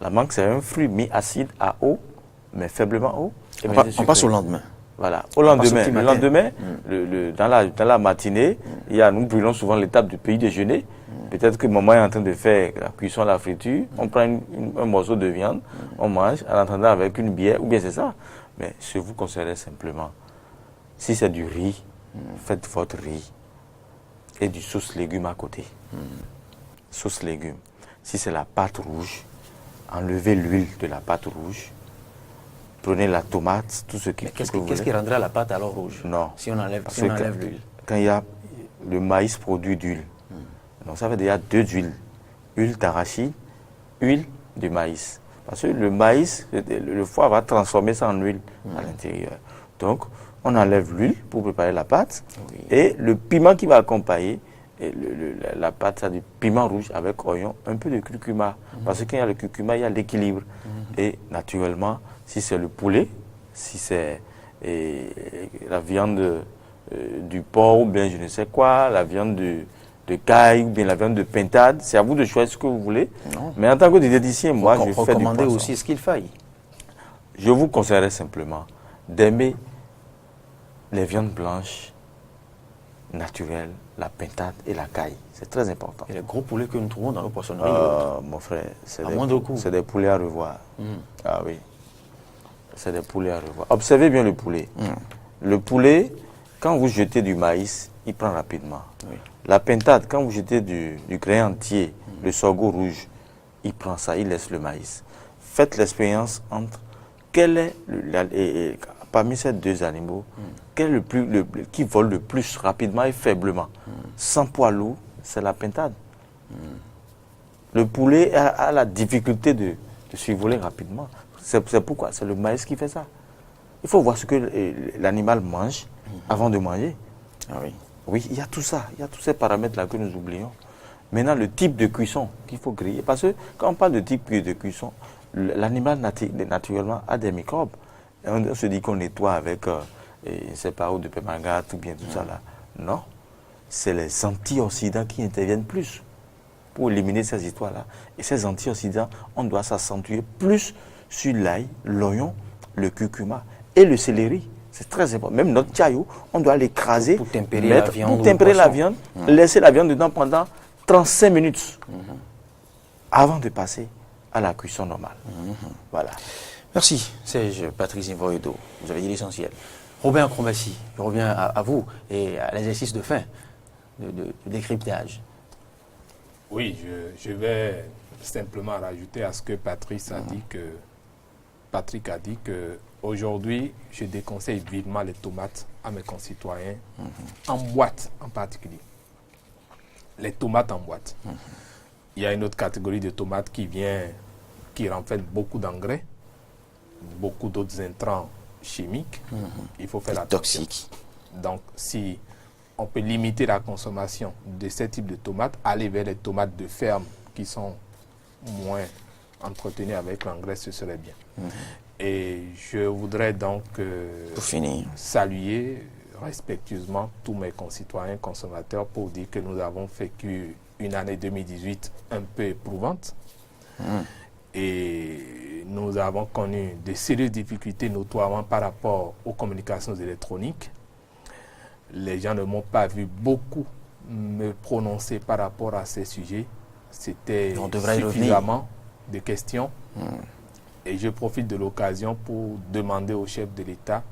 La mangue, c'est un fruit mi-acide à eau, mais faiblement eau. On passe au lendemain. Voilà, au lendemain. Le lendemain, dans la matinée, nous brûlons souvent l'étape du petit déjeuner. Peut-être que maman est en train de faire la cuisson à la friture, on prend un morceau de viande, on mange, en attendant avec une bière, ou bien c'est ça. Mais je vous conseillerais simplement, si c'est du riz, faites votre riz et du sauce légumes à côté. Sauce légumes. Si c'est la pâte rouge, enlevez l'huile de la pâte rouge. Prenez la tomate, tout ce qui... Qu'est-ce qui rendra la pâte alors rouge? Non. Si on enlève l'huile. Quand il y a le maïs produit d'huile, donc ça veut dire deux huiles. Huile d'arachide, huile de maïs. Parce que le maïs, le foie va transformer ça en huile à l'intérieur. Donc, on enlève l'huile pour préparer la pâte. Oui. Et le piment qui va accompagner la pâte, c'est du piment rouge avec oignon, un peu de curcuma. Parce que quand il y a le curcuma, il y a l'équilibre. Et naturellement, si c'est le poulet, si c'est la viande du porc ou bien je ne sais quoi, la viande de caille ou bien la viande de pintade, c'est à vous de choisir ce que vous voulez. Non. Mais en tant que diététicien, moi, je fais du poisson. Aussi ce qu'il faille. Je vous conseillerais simplement d'aimer les viandes blanches naturelles, la pintade et la caille. C'est très important. Et les gros poulets que nous trouvons dans nos poissonneries. Mon frère, c'est des poulets à revoir. Ah oui. C'est des poulets à revoir. Observez bien le poulet. Le poulet, quand vous jetez du maïs, il prend rapidement. Oui. La pintade, quand vous jetez du grain entier, le sorgho rouge, il prend ça, il laisse le maïs. Faites l'expérience entre quel est, parmi ces deux animaux, quel est qui vole le plus rapidement et faiblement. Sans poids lourd, c'est la pintade. Le poulet a la difficulté de survoler rapidement. C'est pourquoi c'est le maïs qui fait ça. Il faut voir ce que l'animal mange avant de manger. Ah oui. Oui, il y a tout ça. Il y a tous ces paramètres-là que nous oublions. Maintenant, le type de cuisson qu'il faut griller. Parce que quand on parle de type de cuisson, l'animal naturellement a des microbes. Et on se dit qu'on nettoie avec, je ne sais pas, de permanganate ou bien tout ça là. Non. C'est les antioxydants qui interviennent plus pour éliminer ces histoires-là. Et ces antioxydants, on doit s'accentuer plus sur l'ail, l'oignon, le curcuma et le céleri. C'est très important. Même notre chaillot, on doit l'écraser pour tempérer la viande. Pour tempérer la viande, laisser la viande dedans pendant 35 minutes avant de passer à la cuisson normale. Voilà. Merci, Serge Patrice Invoyedo. Vous avez dit l'essentiel. Robin Acrobatie, je reviens à vous et à l'exercice de fin, de décryptage. Oui, je vais simplement rajouter à ce que Patrick a dit que aujourd'hui, je déconseille vivement les tomates à mes concitoyens, en boîte en particulier. Les tomates en boîte. Il y a une autre catégorie de tomates qui renferme beaucoup d'engrais, beaucoup d'autres intrants chimiques. Il faut faire attention. Toxiques. Donc, si on peut limiter la consommation de ce type de tomates, aller vers les tomates de ferme qui sont moins entretenues avec l'engrais, ce serait bien. Et je voudrais donc pour finir, saluer respectueusement tous mes concitoyens consommateurs pour dire que nous avons vécu une année 2018 un peu éprouvante. Et nous avons connu de sérieuses difficultés, notamment par rapport aux communications électroniques. Les gens ne m'ont pas vu beaucoup me prononcer par rapport à ces sujets. C'était suffisamment de questions. Et je profite de l'occasion pour demander au chef de l'État,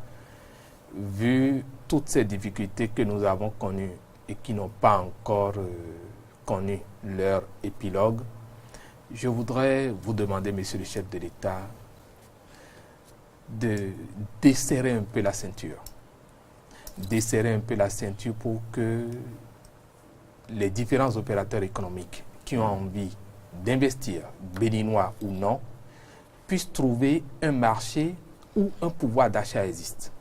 vu toutes ces difficultés que nous avons connues et qui n'ont pas encore connu leur épilogue, je voudrais vous demander, monsieur le chef de l'État, de desserrer un peu la ceinture. Desserrer un peu la ceinture pour que les différents opérateurs économiques qui ont envie d'investir, béninois ou non, puissent trouver un marché où un pouvoir d'achat existe.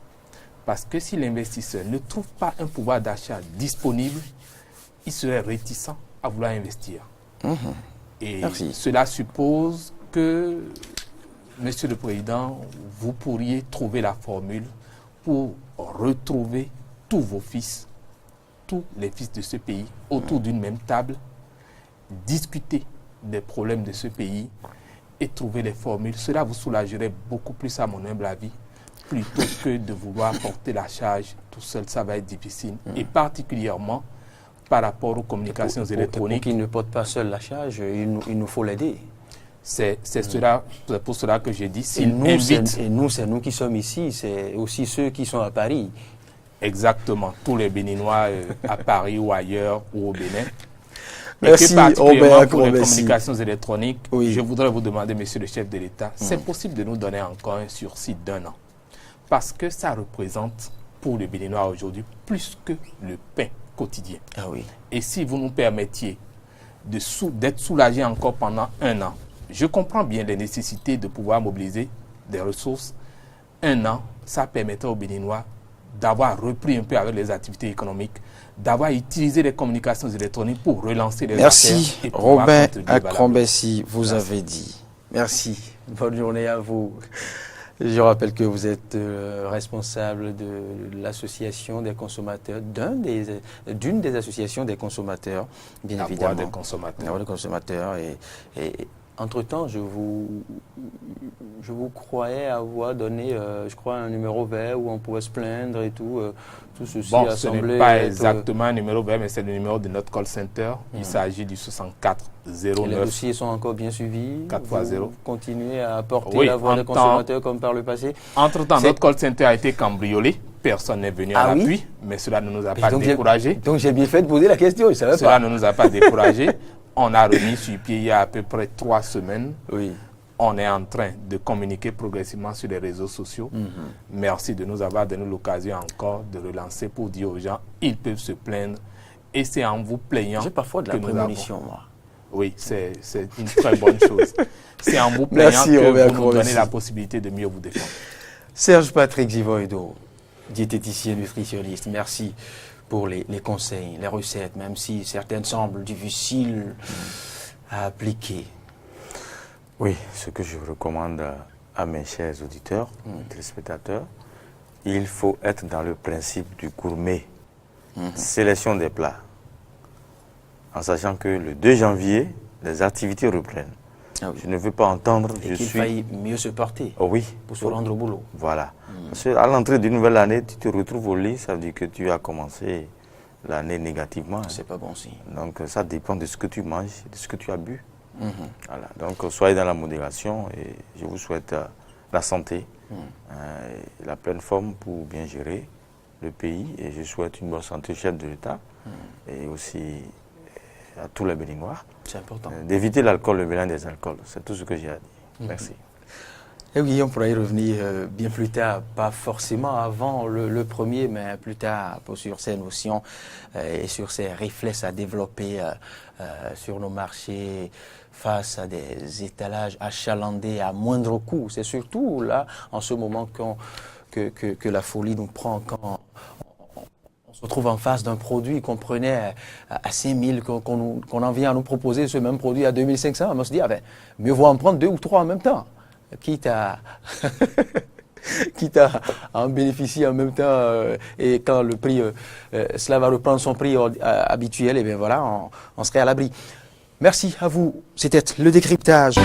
Parce que si l'investisseur ne trouve pas un pouvoir d'achat disponible, il serait réticent à vouloir investir. Et cela suppose que, Monsieur le Président, vous pourriez trouver la formule pour retrouver tous vos fils, tous les fils de ce pays, autour d'une même table, discuter des problèmes de ce pays et trouver les formules. Cela vous soulagerait beaucoup plus, à mon humble avis, plutôt que de vouloir porter la charge tout seul. Ça va être difficile. Et particulièrement par rapport aux communications électroniques. Pour qu'il ne porte pas seul la charge, il nous faut l'aider. C'est pour cela que j'ai dit, et nous, c'est nous qui sommes ici, c'est aussi ceux qui sont à Paris. Exactement, tous les Béninois à Paris ou ailleurs ou au Bénin. Merci, et que particulièrement Robert, pour les merci. communications électroniques, Oui. je voudrais vous demander, monsieur le chef de l'État, c'est possible de nous donner encore un sursis d'1 an? Parce que ça représente pour les Béninois aujourd'hui plus que le pain quotidien. Ah oui. Et si vous nous permettiez d'être soulagés encore pendant 1 an, je comprends bien les nécessités de pouvoir mobiliser des ressources. 1 an, ça permettrait aux Béninois d'avoir repris un peu avec les activités économiques, d'avoir utilisé les communications électroniques pour relancer les Merci, affaires. Merci, Robin Akrombessi, vous avez dit. Merci. Bonne journée à vous. Je rappelle que vous êtes responsable de l'association des consommateurs, d'une des associations des consommateurs, bien évidemment. La Voix des consommateurs. La Voix des consommateurs. Et entre-temps, je vous croyais avoir donné, je crois, un numéro vert où on pouvait se plaindre et tout. Tout ceci Bon, a ce semblé n'est pas être exactement un numéro vert, mais c'est le numéro de notre call center. Il s'agit du 64 09. Les dossiers sont encore bien suivis. 4x0. Vous continuez à apporter Oui, la voix des consommateurs comme par le passé. Entre-temps, notre call center a été cambriolé. Personne n'est venu à l'appui, mais cela ne nous a pas découragés. Donc j'ai bien fait de poser la question, je savais pas. Cela ne nous a pas découragés. On a remis sur pied il y a à peu près 3 semaines. Oui. On est en train de communiquer progressivement sur les réseaux sociaux. Merci de nous avoir donné l'occasion encore de relancer pour dire aux gens, ils peuvent se plaindre. Et c'est en vous plaignant. J'ai parfois de la prémonition, moi. Oui, c'est une très bonne chose. C'est en vous plaignant que vous nous donnez la possibilité de mieux vous défendre. Serge Patrick Zivoido, diététicien nutritionniste, merci pour les conseils, les recettes, même si certaines semblent difficiles à appliquer. Oui, ce que je recommande à mes chers auditeurs, téléspectateurs, il faut être dans le principe du gourmet. Sélection des plats. En sachant que le 2 janvier, les activités reprennent. Ah oui. Je ne veux pas entendre... Et qu'il faille mieux se porter oui. pour se rendre au boulot. Voilà. Parce qu'à l'entrée d'une nouvelle année, tu te retrouves au lit, ça veut dire que tu as commencé l'année négativement. C'est pas bon signe. Donc ça dépend de ce que tu manges, de ce que tu as bu. Voilà. Donc soyez dans la modération et je vous souhaite la santé, la pleine forme pour bien gérer le pays. Et je souhaite une bonne santé au chef de l'État et aussi à tous les Béninois. C'est important. D'éviter l'alcool, le mélange des alcools. C'est tout ce que j'ai à dire. Merci. Et oui, on pourra y revenir bien plus tard, pas forcément avant le premier, mais plus tard sur ces notions et sur ces réflexes à développer sur nos marchés face à des étalages achalandés à moindre coût. C'est surtout là, en ce moment, que la folie nous prend quand on se retrouve en face d'un produit qu'on prenait à 5 000, qu'on en vient à nous proposer ce même produit à 2 500. On se dit, ah ben, mieux vaut en prendre 2 ou 3 en même temps. Quitte à en bénéficier en même temps et quand le prix, cela va reprendre son prix habituel, et bien voilà, on serait à l'abri. Merci à vous, c'était le décryptage.